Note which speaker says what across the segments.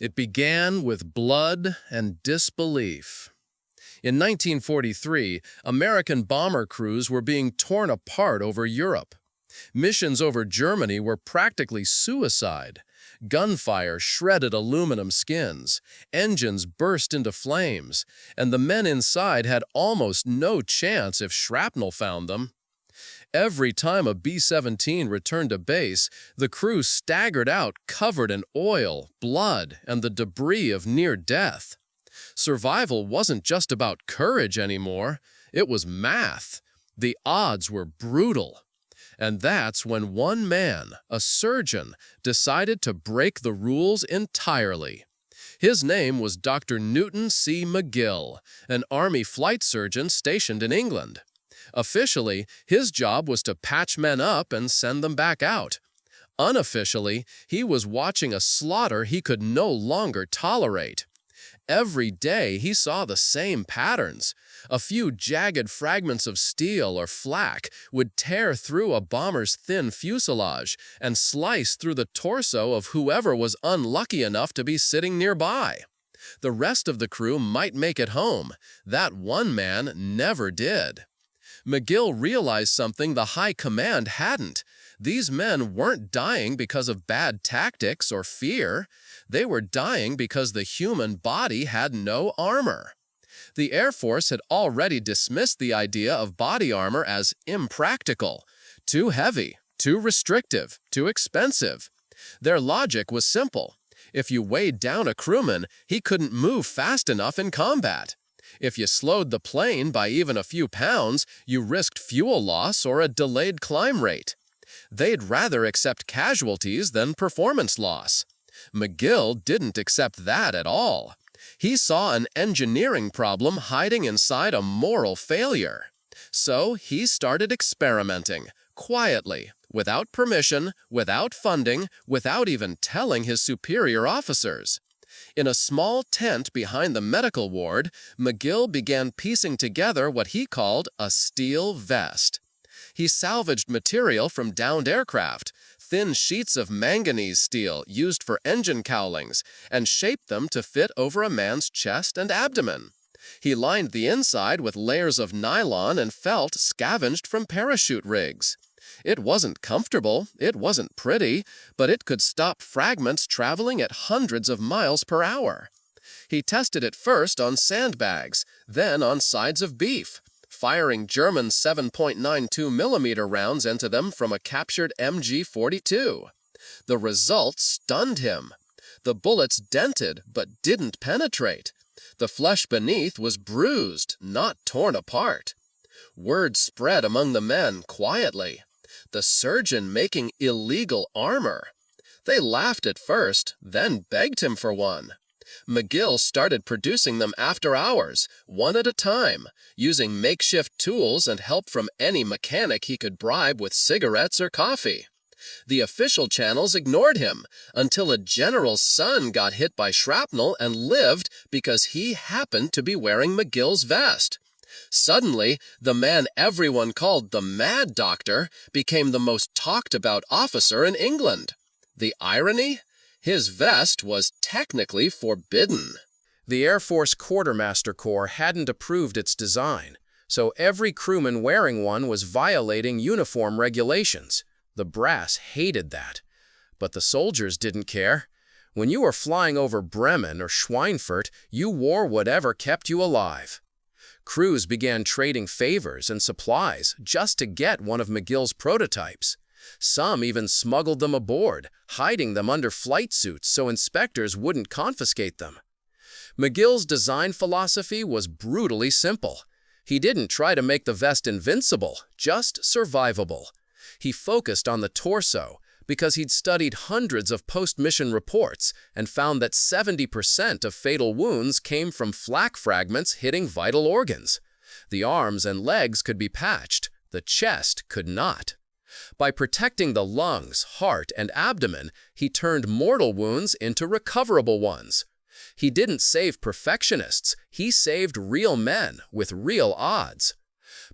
Speaker 1: It began with blood and disbelief. In 1943, American bomber crews were being torn apart over Europe. Missions over Germany were practically suicide. Gunfire shredded aluminum skins, engines burst into flames, and the men inside had almost no chance if shrapnel found them. Every time a B-17 returned to base, the crew staggered out covered in oil, blood, and the debris of near death. Survival wasn't just about courage anymore, it was math. The odds were brutal. And that's when one man, a surgeon, decided to break the rules entirely. His name was Dr. Newton C. McGill, an Army flight surgeon stationed in England. Officially, his job was to patch men up and send them back out. Unofficially, he was watching a slaughter he could no longer tolerate. Every day he saw the same patterns. A few jagged fragments of steel or flak would tear through a bomber's thin fuselage and slice through the torso of whoever was unlucky enough to be sitting nearby. The rest of the crew might make it home. That one man never did. McGill realized something the high command hadn't. These men weren't dying because of bad tactics or fear. They were dying because the human body had no armor. The Air Force had already dismissed the idea of body armor as impractical, too heavy, too restrictive, too expensive. Their logic was simple. If you weighed down a crewman, he couldn't move fast enough in combat. If you slowed the plane by even a few pounds, you risked fuel loss or a delayed climb rate. They'd rather accept casualties than performance loss. McGill didn't accept that at all. He saw an engineering problem hiding inside a moral failure. So he started experimenting, quietly, without permission, without funding, without even telling his superior officers. In a small tent behind the medical ward, McGill began piecing together what he called a steel vest. He salvaged material from downed aircraft, thin sheets of manganese steel used for engine cowlings, and shaped them to fit over a man's chest and abdomen. He lined the inside with layers of nylon and felt scavenged from parachute rigs. It wasn't comfortable, it wasn't pretty, but it could stop fragments traveling at hundreds of miles per hour. He tested it first on sandbags, then on sides of beef, firing German 7.92mm rounds into them from a captured MG-42. The results stunned him. The bullets dented but didn't penetrate. The flesh beneath was bruised, not torn apart. Word spread among the men quietly. The surgeon making illegal armor. They laughed at first, then begged him for one. McGill started producing them after hours, one at a time, using makeshift tools and help from any mechanic he could bribe with cigarettes or coffee. The official channels ignored him until a general's son got hit by shrapnel and lived because he happened to be wearing McGill's vest. Suddenly, the man everyone called the Mad Doctor became the most talked-about officer in England. The irony? His vest was technically forbidden. The Air Force Quartermaster Corps hadn't approved its design, so every crewman wearing one was violating uniform regulations. The brass hated that. But the soldiers didn't care. When you were flying over Bremen or Schweinfurt, you wore whatever kept you alive. Crews began trading favors and supplies just to get one of McGill's prototypes. Some even smuggled them aboard, hiding them under flight suits so inspectors wouldn't confiscate them. McGill's design philosophy was brutally simple. He didn't try to make the vest invincible, just survivable. He focused on the torso because he'd studied hundreds of post-mission reports and found that 70% of fatal wounds came from flak fragments hitting vital organs. The arms and legs could be patched, the chest could not. By protecting the lungs, heart, and abdomen, he turned mortal wounds into recoverable ones. He didn't save perfectionists, he saved real men with real odds.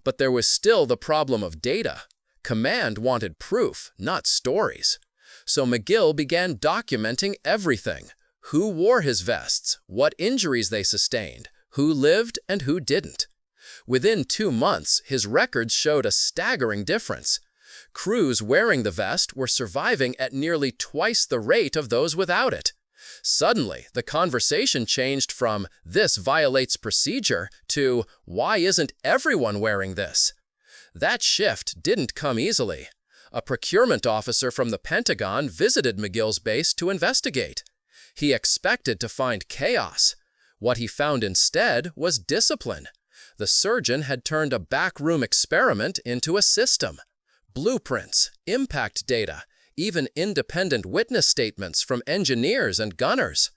Speaker 1: But there was still the problem of data. Command wanted proof, not stories. So McGill began documenting everything. who wore his vests, what injuries they sustained, who lived and who didn't. Within 2 months, his records showed a staggering difference. Crews wearing the vest were surviving at nearly twice the rate of those without it. Suddenly, the conversation changed from "this violates procedure" to "why isn't everyone wearing this?" That shift didn't come easily. A procurement officer from the Pentagon visited McGill's base to investigate. He expected to find chaos. What he found instead was discipline. The surgeon had turned a backroom experiment into a system. Blueprints, impact data, even independent witness statements from engineers and gunners.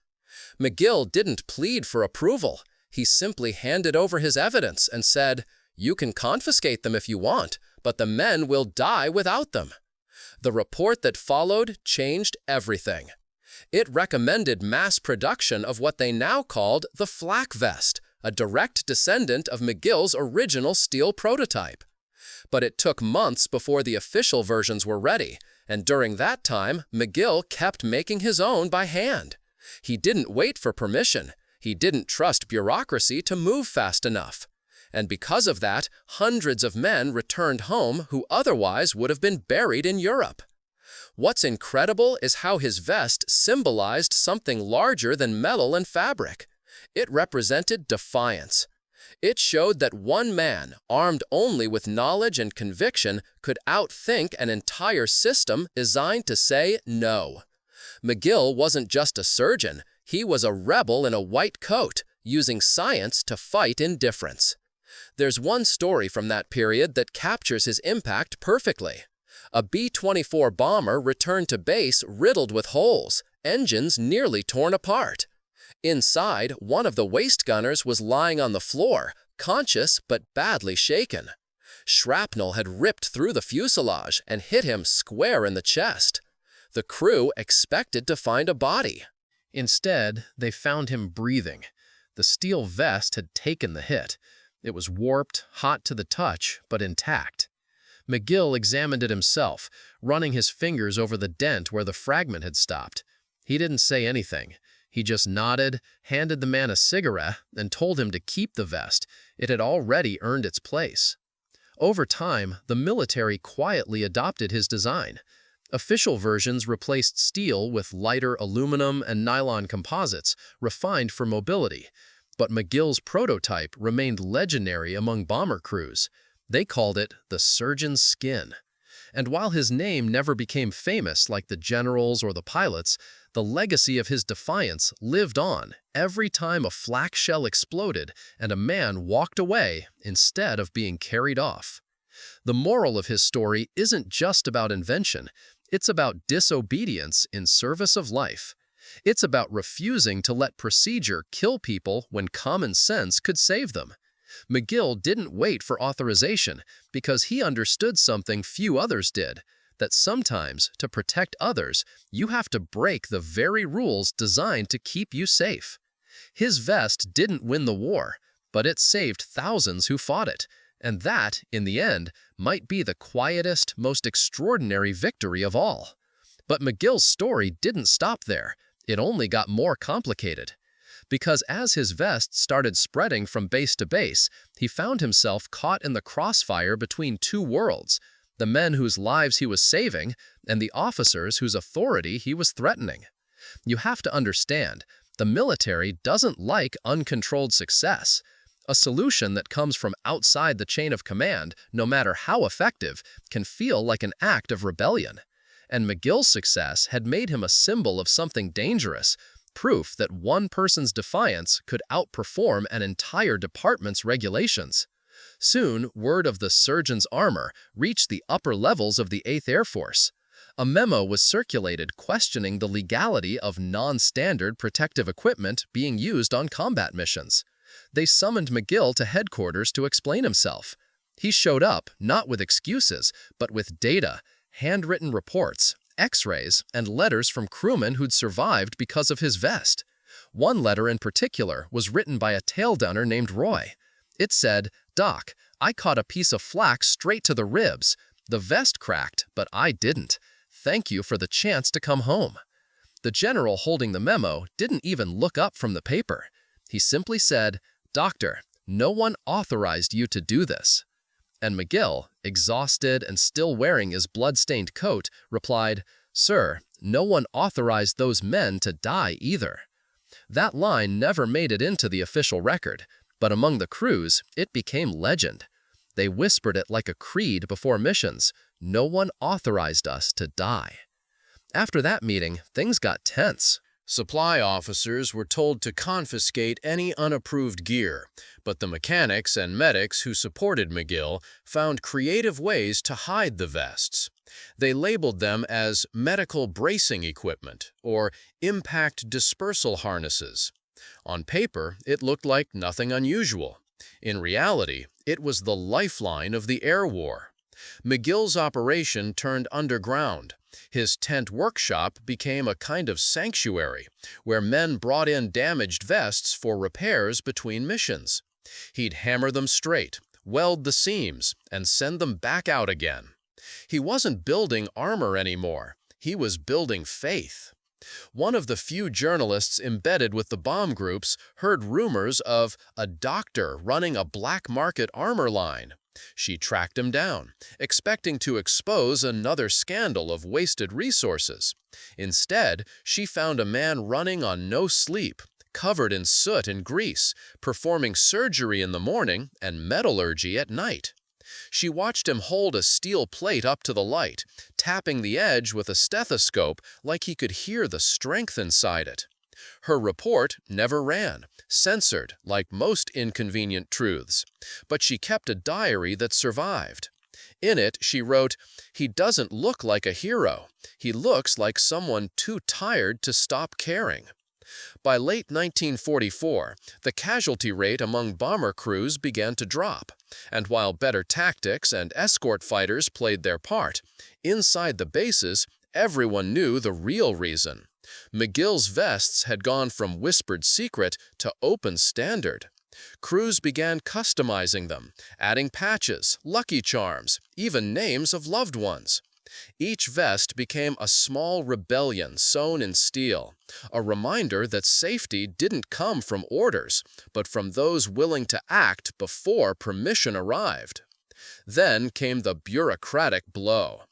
Speaker 1: McGill didn't plead for approval. He simply handed over his evidence and said, "You can confiscate them if you want, but the men will die without them." The report that followed changed everything. It recommended mass production of what they now called the flak vest, a direct descendant of McGill's original steel prototype. But it took months before the official versions were ready, and during that time, McGill kept making his own by hand. He didn't wait for permission. He didn't trust bureaucracy to move fast enough. And because of that, hundreds of men returned home who otherwise would have been buried in Europe. What's incredible is how his vest symbolized something larger than metal and fabric. It represented defiance. It showed that one man, armed only with knowledge and conviction, could outthink an entire system designed to say no. McGill wasn't just a surgeon. He was a rebel in a white coat, using science to fight indifference. There's one story from that period that captures his impact perfectly. A B-24 bomber returned to base riddled with holes, engines nearly torn apart. Inside, one of the waist gunners was lying on the floor, conscious but badly shaken. Shrapnel had ripped through the fuselage and hit him square in the chest. The crew expected to find a body. Instead, they found him breathing. The steel vest had taken the hit. It was warped, hot to the touch, but intact. McGill examined it himself, running his fingers over the dent where the fragment had stopped. He didn't say anything. He just nodded, handed the man a cigarette, and told him to keep the vest. It had already earned its place. Over time, the military quietly adopted his design. Official versions replaced steel with lighter aluminum and nylon composites, refined for mobility. But McGill's prototype remained legendary among bomber crews. They called it the surgeon's skin. And while his name never became famous like the generals or the pilots, the legacy of his defiance lived on every time a flak shell exploded and a man walked away instead of being carried off. The moral of his story isn't just about invention. It's about disobedience in service of life. It's about refusing to let procedure kill people when common sense could save them. McGill didn't wait for authorization because he understood something few others did, that sometimes, to protect others, you have to break the very rules designed to keep you safe. His vest didn't win the war, but it saved thousands who fought it, and that, in the end, might be the quietest, most extraordinary victory of all. But McGill's story didn't stop there. It only got more complicated. Because as his vest started spreading from base to base, he found himself caught in the crossfire between two worlds, the men whose lives he was saving and the officers whose authority he was threatening. You have to understand, the military doesn't like uncontrolled success. A solution that comes from outside the chain of command, no matter how effective, can feel like an act of rebellion. And McGill's success had made him a symbol of something dangerous, proof that one person's defiance could outperform an entire department's regulations. Soon, word of the surgeon's armor reached the upper levels of the 8th Air Force. A memo was circulated questioning the legality of non-standard protective equipment being used on combat missions. They summoned McGill to headquarters to explain himself. He showed up, not with excuses, but with data, handwritten reports, X-rays, and letters from crewmen who'd survived because of his vest. One letter in particular was written by a tailgunner named Roy. It said, "Doc, I caught a piece of flak straight to the ribs. The vest cracked, but I didn't. Thank you for the chance to come home." The general holding the memo didn't even look up from the paper. He simply said, "Doctor, no one authorized you to do this." And McGill, exhausted and still wearing his blood-stained coat, replied, "Sir, no one authorized those men to die either." That line never made it into the official record, but among the crews, it became legend. They whispered it like a creed before missions, "No one authorized us to die." After that meeting, things got tense. Supply officers were told to confiscate any unapproved gear, but the mechanics and medics who supported McGill found creative ways to hide the vests. They labeled them as medical bracing equipment or impact dispersal harnesses. On paper, it looked like nothing unusual. In reality, it was the lifeline of the air war. McGill's operation turned underground. His tent workshop became a kind of sanctuary, where men brought in damaged vests for repairs between missions. He'd hammer them straight, weld the seams, and send them back out again. He wasn't building armor anymore. He was building faith. One of the few journalists embedded with the bomb groups heard rumors of a doctor running a black market armor line. She tracked him down, expecting to expose another scandal of wasted resources. Instead, she found a man running on no sleep, covered in soot and grease, performing surgery in the morning and metallurgy at night. She watched him hold a steel plate up to the light, tapping the edge with a stethoscope like he could hear the strength inside it. Her report never ran, censored like most inconvenient truths, but she kept a diary that survived. In it, she wrote, "He doesn't look like a hero. He looks like someone too tired to stop caring." By late 1944, the casualty rate among bomber crews began to drop, and while better tactics and escort fighters played their part, inside the bases, everyone knew the real reason. McGill's vests had gone from whispered secret to open standard. Crews began customizing them, adding patches, lucky charms, even names of loved ones. Each vest became a small rebellion sewn in steel, a reminder that safety didn't come from orders, but from those willing to act before permission arrived. Then came the bureaucratic blow.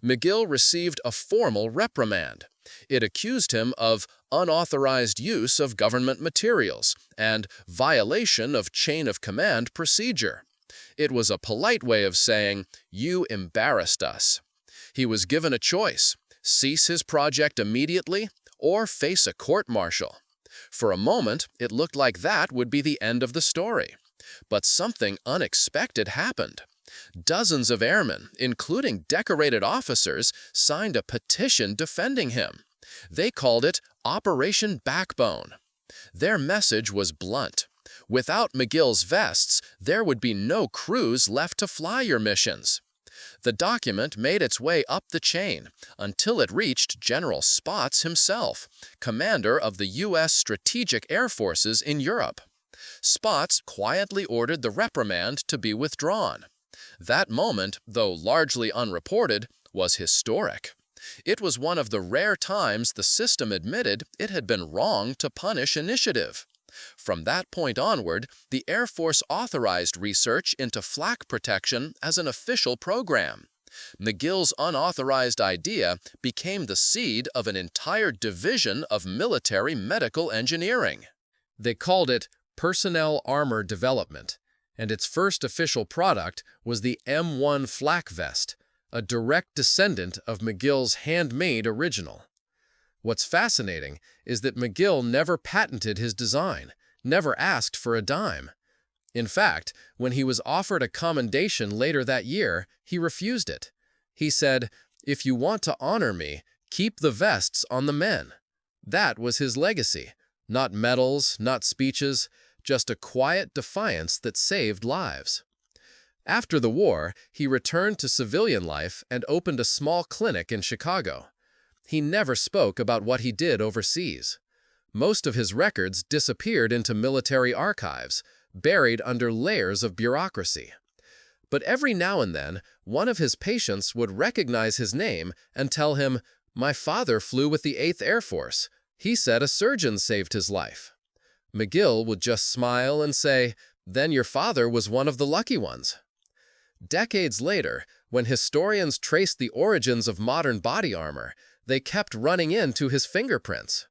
Speaker 1: McGill received a formal reprimand. It accused him of unauthorized use of government materials and violation of chain-of-command procedure. It was a polite way of saying, "You embarrassed us." He was given a choice: cease his project immediately or face a court-martial. For a moment, it looked like that would be the end of the story. But something unexpected happened. Dozens of airmen, including decorated officers, signed a petition defending him. They called it Operation Backbone. Their message was blunt. Without McGill's vests, there would be no crews left to fly your missions. The document made its way up the chain until it reached General Spaatz himself, commander of the U.S. Strategic Air Forces in Europe. Spaatz quietly ordered the reprimand to be withdrawn. That moment, though largely unreported, was historic. It was one of the rare times the system admitted it had been wrong to punish initiative. From that point onward, the Air Force authorized research into flak protection as an official program. McGill's unauthorized idea became the seed of an entire division of military medical engineering. They called it Personnel Armor Development, and its first official product was the M1 flak vest, a direct descendant of McGill's handmade original. What's fascinating is that McGill never patented his design, never asked for a dime. In fact, when he was offered a commendation later that year, he refused it. He said, "If you want to honor me, keep the vests on the men." That was his legacy. Not medals, not speeches, just a quiet defiance that saved lives. After the war, he returned to civilian life and opened a small clinic in Chicago. He never spoke about what he did overseas. Most of his records disappeared into military archives, buried under layers of bureaucracy. But every now and then, one of his patients would recognize his name and tell him, "My father flew with the 8th Air Force. He said a surgeon saved his life." McGill would just smile and say, "Then your father was one of the lucky ones." Decades later, when historians traced the origins of modern body armor, they kept running into his fingerprints.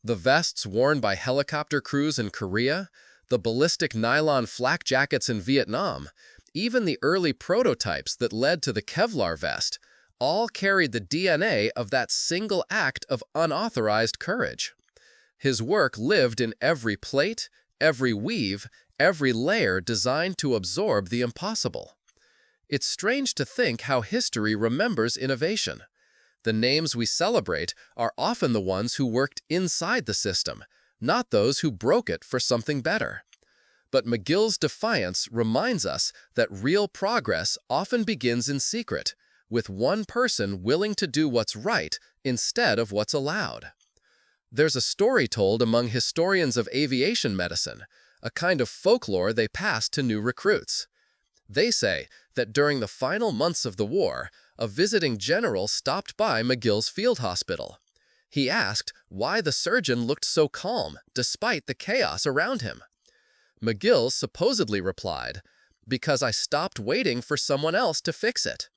Speaker 1: The vests worn by helicopter crews in Korea, the ballistic nylon flak jackets in Vietnam, even the early prototypes that led to the Kevlar vest, all carried the DNA of that single act of unauthorized courage. His work lived in every plate, every weave, every layer designed to absorb the impossible. It's strange to think how history remembers innovation. The names we celebrate are often the ones who worked inside the system, not those who broke it for something better. But McGill's defiance reminds us that real progress often begins in secret, with one person willing to do what's right instead of what's allowed. There's a story told among historians of aviation medicine, a kind of folklore they pass to new recruits. They say that during the final months of the war, a visiting general stopped by McGill's field hospital. He asked why the surgeon looked so calm despite the chaos around him. McGill supposedly replied, "Because I stopped waiting for someone else to fix it."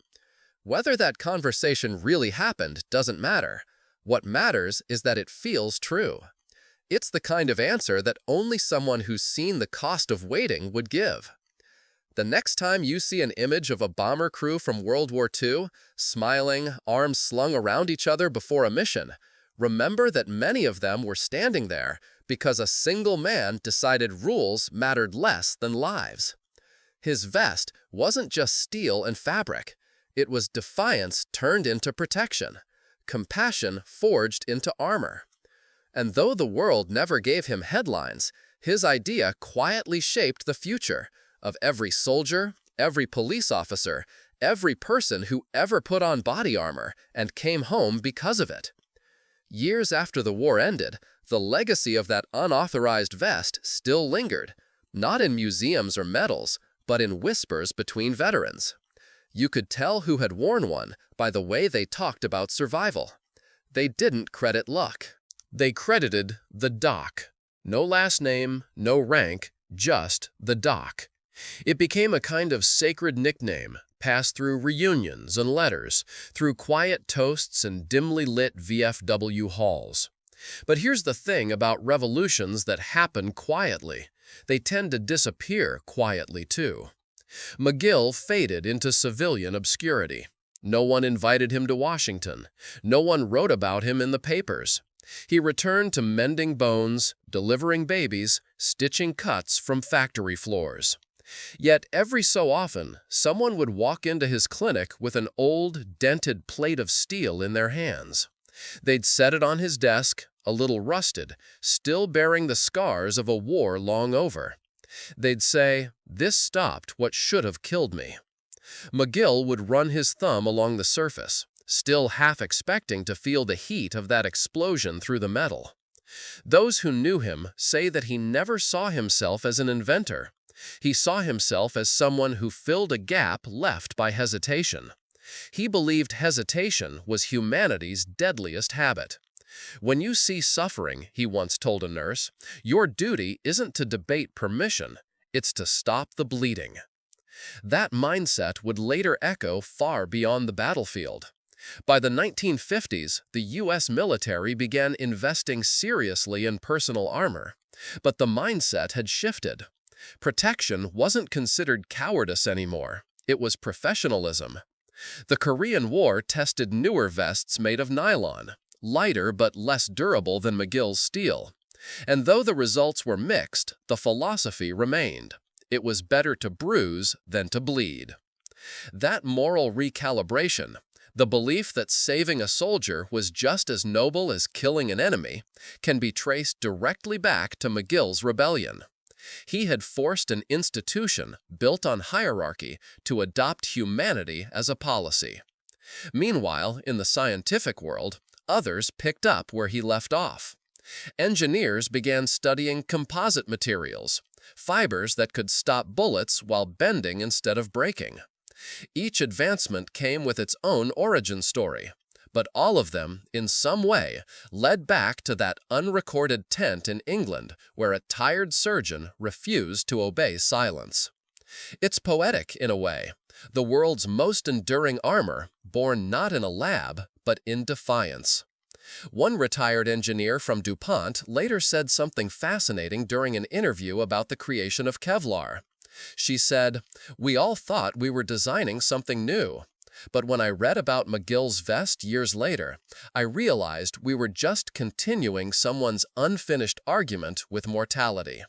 Speaker 1: Whether that conversation really happened doesn't matter. What matters is that it feels true. It's the kind of answer that only someone who's seen the cost of waiting would give. The next time you see an image of a bomber crew from World War II, smiling, arms slung around each other before a mission, remember that many of them were standing there because a single man decided rules mattered less than lives. His vest wasn't just steel and fabric. It was defiance turned into protection, compassion forged into armor. And though the world never gave him headlines, his idea quietly shaped the future of every soldier, every police officer, every person who ever put on body armor and came home because of it. Years after the war ended, the legacy of that unauthorized vest still lingered, not in museums or medals, but in whispers between veterans. You could tell who had worn one by the way they talked about survival. They didn't credit luck. They credited the doc. No last name, no rank, just the doc. It became a kind of sacred nickname, passed through reunions and letters, through quiet toasts and dimly lit VFW halls. But here's the thing about revolutions that happen quietly. They tend to disappear quietly, too. McGill faded into civilian obscurity. No one invited him to Washington. No one wrote about him in the papers. He returned to mending bones, delivering babies, stitching cuts from factory floors. Yet every so often, someone would walk into his clinic with an old, dented plate of steel in their hands. They'd set it on his desk, a little rusted, still bearing the scars of a war long over. They'd say, "This stopped what should have killed me." McGill would run his thumb along the surface, still half expecting to feel the heat of that explosion through the metal. Those who knew him say that he never saw himself as an inventor. He saw himself as someone who filled a gap left by hesitation. He believed hesitation was humanity's deadliest habit. "When you see suffering," he once told a nurse, "your duty isn't to debate permission, it's to stop the bleeding." That mindset would later echo far beyond the battlefield. By the 1950s, the U.S. military began investing seriously in personal armor. But the mindset had shifted. Protection wasn't considered cowardice anymore. It was professionalism. The Korean War tested newer vests made of nylon, lighter but less durable than McGill's steel. And though the results were mixed, the philosophy remained. It was better to bruise than to bleed. That moral recalibration, the belief that saving a soldier was just as noble as killing an enemy, can be traced directly back to McGill's rebellion. He had forced an institution built on hierarchy to adopt humanity as a policy. Meanwhile, in the scientific world, others picked up where he left off. Engineers began studying composite materials, fibers that could stop bullets while bending instead of breaking. Each advancement came with its own origin story. But all of them, in some way, led back to that unrecorded tent in England where a tired surgeon refused to obey silence. It's poetic, in a way, the world's most enduring armor, born not in a lab, but in defiance. One retired engineer from DuPont later said something fascinating during an interview about the creation of Kevlar. She said, "We all thought we were designing something new. But when I read about McGill's vest years later, I realized we were just continuing someone's unfinished argument with mortality."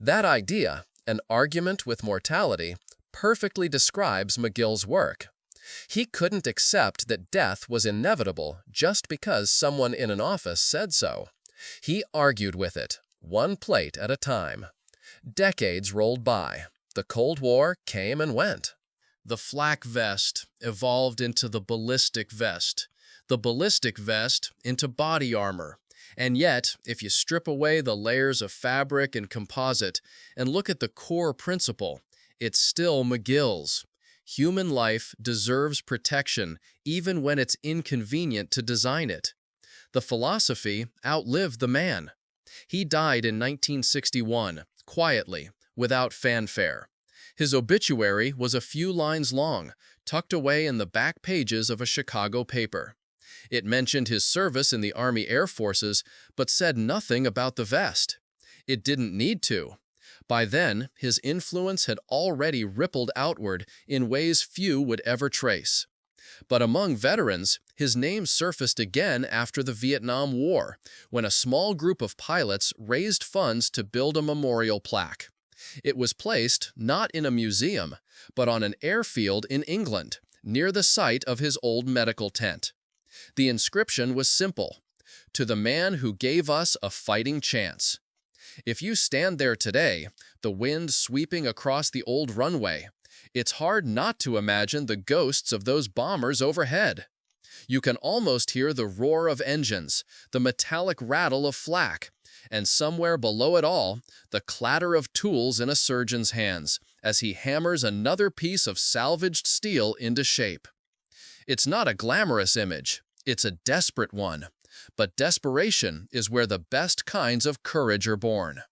Speaker 1: That idea, an argument with mortality, perfectly describes McGill's work. He couldn't accept that death was inevitable just because someone in an office said so. He argued with it, one plate at a time. Decades rolled by. The Cold War came and went. The flak vest evolved into the ballistic vest into body armor. And yet, if you strip away the layers of fabric and composite and look at the core principle, it's still McGill's. Human life deserves protection even when it's inconvenient to design it. The philosophy outlived the man. He died in 1961, quietly, without fanfare. His obituary was a few lines long, tucked away in the back pages of a Chicago paper. It mentioned his service in the Army Air Forces, but said nothing about the vest. It didn't need to. By then, his influence had already rippled outward in ways few would ever trace. But among veterans, his name surfaced again after the Vietnam War, when a small group of pilots raised funds to build a memorial plaque. It was placed not in a museum, but on an airfield in England, near the site of his old medical tent. The inscription was simple: "To the man who gave us a fighting chance." If you stand there today, the wind sweeping across the old runway, it's hard not to imagine the ghosts of those bombers overhead. You can almost hear the roar of engines, the metallic rattle of flak, and somewhere below it all, the clatter of tools in a surgeon's hands as he hammers another piece of salvaged steel into shape. It's not a glamorous image, it's a desperate one. But desperation is where the best kinds of courage are born.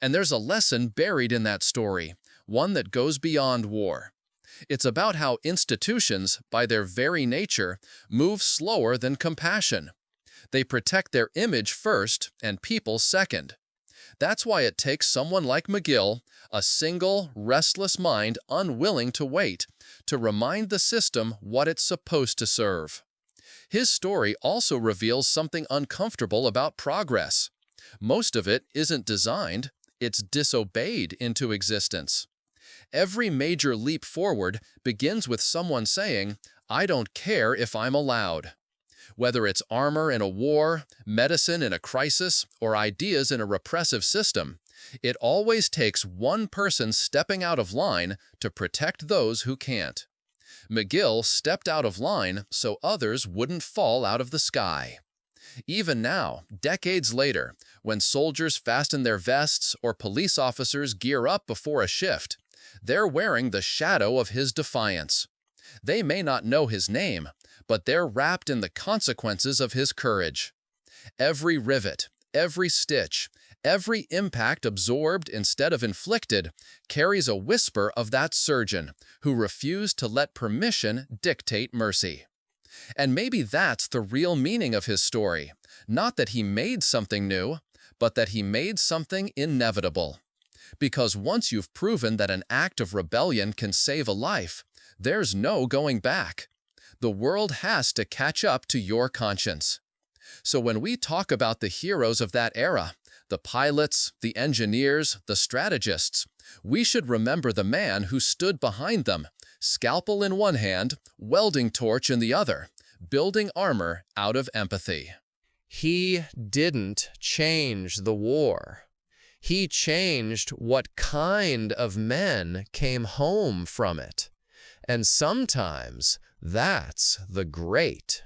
Speaker 1: And there's a lesson buried in that story, one that goes beyond war. It's about how institutions, by their very nature, move slower than compassion. They protect their image first and people second. That's why it takes someone like McGill, a single, restless mind unwilling to wait, to remind the system what it's supposed to serve. His story also reveals something uncomfortable about progress. Most of it isn't designed, it's disobeyed into existence. Every major leap forward begins with someone saying, "I don't care if I'm allowed." Whether it's armor in a war, medicine in a crisis, or ideas in a repressive system, it always takes one person stepping out of line to protect those who can't. McGill stepped out of line so others wouldn't fall out of the sky. Even now, decades later, when soldiers fasten their vests or police officers gear up before a shift, they're wearing the shadow of his defiance. They may not know his name, but they're wrapped in the consequences of his courage. Every rivet, every stitch, every impact absorbed instead of inflicted carries a whisper of that surgeon who refused to let permission dictate mercy. And maybe that's the real meaning of his story, not that he made something new, but that he made something inevitable. Because once you've proven that an act of rebellion can save a life, there's no going back. The world has to catch up to your conscience. So when we talk about the heroes of that era, the pilots, the engineers, the strategists, we should remember the man who stood behind them, scalpel in one hand, welding torch in the other, building armor out of empathy. He didn't change the war. He changed what kind of men came home from it. And sometimes that's the great